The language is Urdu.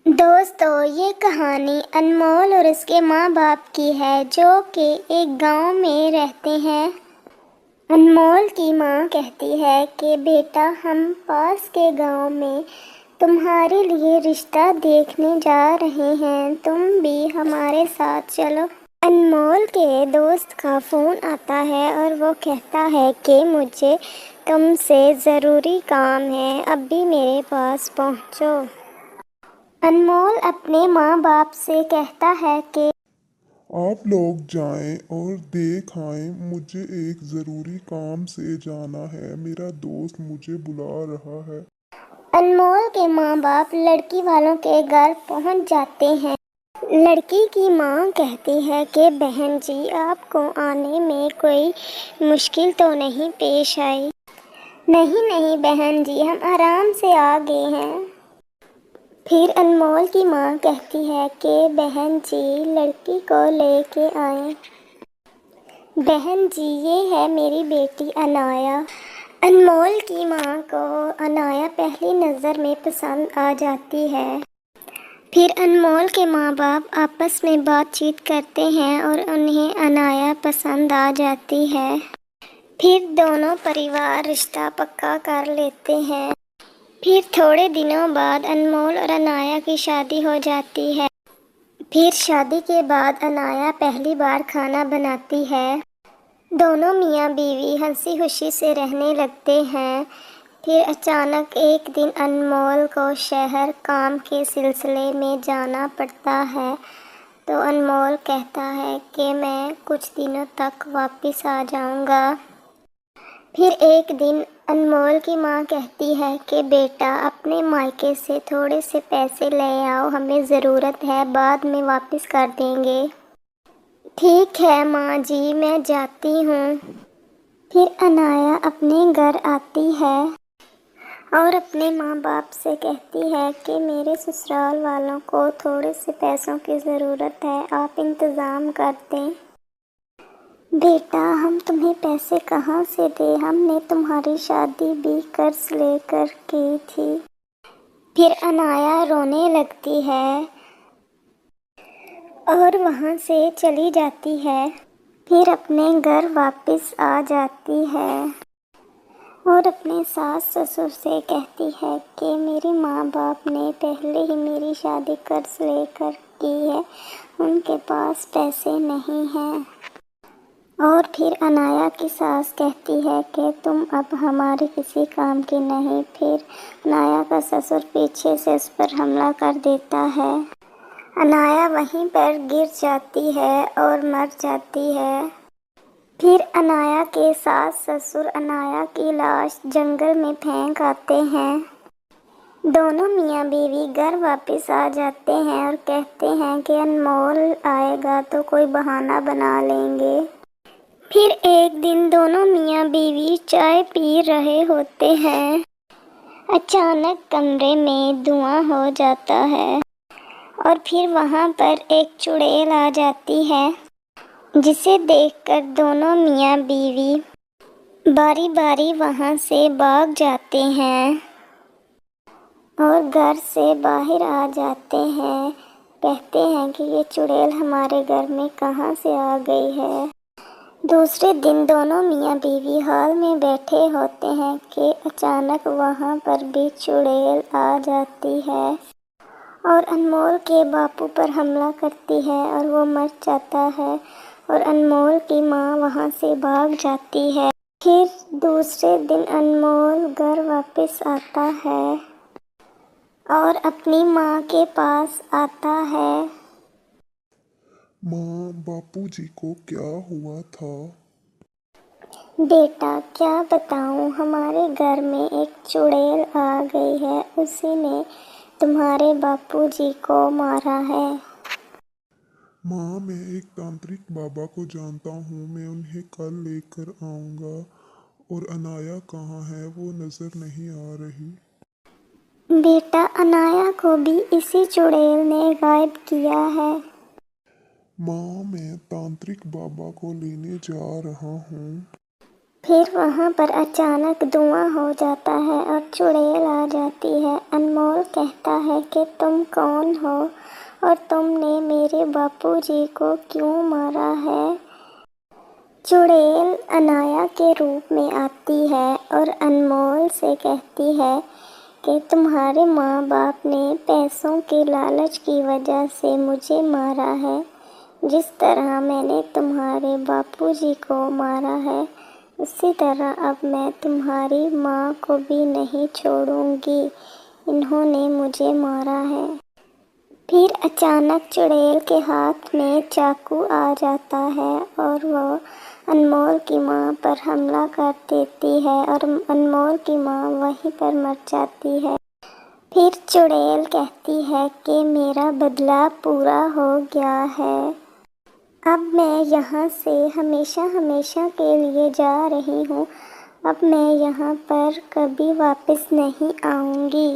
دوستو، یہ کہانی انمول اور اس کے ماں باپ کی ہے جو کہ ایک گاؤں میں رہتے ہیں۔ انمول کی ماں کہتی ہے کہ بیٹا، ہم پاس کے گاؤں میں تمہارے لیے رشتہ دیکھنے جا رہے ہیں، تم بھی ہمارے ساتھ چلو۔ انمول کے دوست کا فون آتا ہے اور وہ کہتا ہے کہ مجھے تم سے ضروری کام ہے، اب بھی میرے پاس پہنچو۔ انمول اپنے ماں باپ سے کہتا ہے کہ آپ لوگ جائیں اور دیکھ آئیں، مجھے ایک ضروری کام سے جانا ہے، میرا دوست مجھے بلا رہا ہے۔ انمول کے ماں باپ لڑکی والوں کے گھر پہنچ جاتے ہیں۔ لڑکی کی ماں کہتی ہے کہ بہن جی، آپ کو آنے میں کوئی مشکل تو نہیں پیش آئی؟ نہیں بہن جی، ہم آرام سے آ گئے ہیں۔ پھر انمول کی ماں کہتی ہے کہ بہن جی، لڑکی کو لے کے آئیں۔ بہن جی، یہ ہے میری بیٹی عنایا۔ انمول کی ماں کو عنایا پہلی نظر میں پسند آ جاتی ہے۔ پھر انمول کے ماں باپ آپس میں بات چیت کرتے ہیں اور انہیں عنایا پسند آ جاتی ہے۔ پھر دونوں پریوار رشتہ پکا کر لیتے ہیں۔ پھر تھوڑے دنوں بعد انمول اور عنایا کی شادی ہو جاتی ہے۔ پھر شادی کے بعد عنایا پہلی بار کھانا بناتی ہے۔ دونوں میاں بیوی ہنسی خوشی سے رہنے لگتے ہیں۔ پھر اچانک ایک دن انمول کو شہر کام کے سلسلے میں جانا پڑتا ہے، تو انمول کہتا ہے کہ میں کچھ دنوں تک واپس آ جاؤں گا۔ پھر ایک دن انمول کی ماں کہتی ہے کہ بیٹا، اپنے مائکے سے تھوڑے سے پیسے لے آؤ، ہمیں ضرورت ہے، بعد میں واپس کر دیں گے۔ ٹھیک ہے ماں جی، میں جاتی ہوں۔ پھر عنایا اپنے گھر آتی ہے اور اپنے ماں باپ سے کہتی ہے کہ میرے سسرال والوں کو تھوڑے سے پیسوں کی ضرورت ہے، آپ انتظام کر دیں۔ بیٹا، ہم تمہیں پیسے کہاں سے دیں، ہم نے تمہاری شادی بھی قرض لے کر کی تھی۔ پھر عنایا رونے لگتی ہے اور وہاں سے چلی جاتی ہے۔ پھر اپنے گھر واپس آ جاتی ہے اور اپنے ساس سسر سے کہتی ہے کہ میرے ماں باپ نے پہلے ہی میری شادی قرض لے کر کی ہے، ان کے پاس پیسے نہیں ہیں۔ اور پھر عنایا کی ساس کہتی ہے کہ تم اب ہمارے کسی کام کی نہیں۔ پھر عنایا کا سسر پیچھے سے اس پر حملہ کر دیتا ہے۔ عنایا وہیں پر گر جاتی ہے اور مر جاتی ہے۔ پھر عنایا کے ساس سسر عنایا کی لاش جنگل میں پھینک آتے ہیں۔ دونوں میاں بیوی گھر واپس آ جاتے ہیں اور کہتے ہیں کہ انمول آئے گا تو کوئی بہانہ بنا لیں گے۔ پھر ایک دن دونوں میاں بیوی چائے پی رہے ہوتے ہیں۔ اچانک کمرے میں دھواں ہو جاتا ہے اور پھر وہاں پر ایک چڑیل آ جاتی ہے، جسے دیکھ کر دونوں میاں بیوی باری باری وہاں سے بھاگ جاتے ہیں اور گھر سے باہر آ جاتے ہیں۔ کہتے ہیں کہ یہ چڑیل ہمارے گھر میں کہاں سے آ گئی ہے۔ دوسرے دن دونوں میاں بیوی ہال میں بیٹھے ہوتے ہیں کہ اچانک وہاں پر بھی چڑیل آ جاتی ہے اور انمول کے باپو پر حملہ کرتی ہے اور وہ مر جاتا ہے اور انمول کی ماں وہاں سے بھاگ جاتی ہے۔ پھر دوسرے دن انمول گھر واپس آتا ہے اور اپنی ماں کے پاس آتا ہے۔ ماں، باپو جی کو کیا ہوا تھا؟ بیٹا، کیا بتاؤں، ہمارے گھر میں ایک چڑیل آ گئی ہے، اسی نے تمہارے باپو جی کو مارا ہے۔ ماں، میں ایک تانترک بابا کو جانتا ہوں، میں انہیں کل لے کر آؤں گا۔ اور عنایا کہاں ہے؟ وہ نظر نہیں آ رہی۔ بیٹا، عنایا کو بھی اسی چڑیل نے غائب کیا ہے۔ ماں، میں تانترک بابا کو لینے جا رہا ہوں۔ پھر وہاں پر اچانک دھواں ہو جاتا ہے اور چڑیل آ جاتی ہے۔ انمول کہتا ہے کہ تم کون ہو اور تم نے میرے باپو جی کو کیوں مارا ہے؟ چڑیل انایا کے روپ میں آتی ہے اور انمول سے کہتی ہے کہ تمہارے ماں باپ نے پیسوں کے لالچ کی وجہ سے مجھے مارا ہے، جس طرح میں نے تمہارے باپو جی کو مارا ہے، اسی طرح اب میں تمہاری ماں کو بھی نہیں چھوڑوں گی، انہوں نے مجھے مارا ہے۔ پھر اچانک چڑیل کے ہاتھ میں چاقو آ جاتا ہے اور وہ انمول کی ماں پر حملہ کر دیتی ہے اور انمول کی ماں وہیں پر مر جاتی ہے۔ پھر چڑیل کہتی ہے کہ میرا بدلہ پورا ہو گیا ہے، اب میں یہاں سے ہمیشہ ہمیشہ کے لیے جا رہی ہوں، اب میں یہاں پر کبھی واپس نہیں آؤں گی۔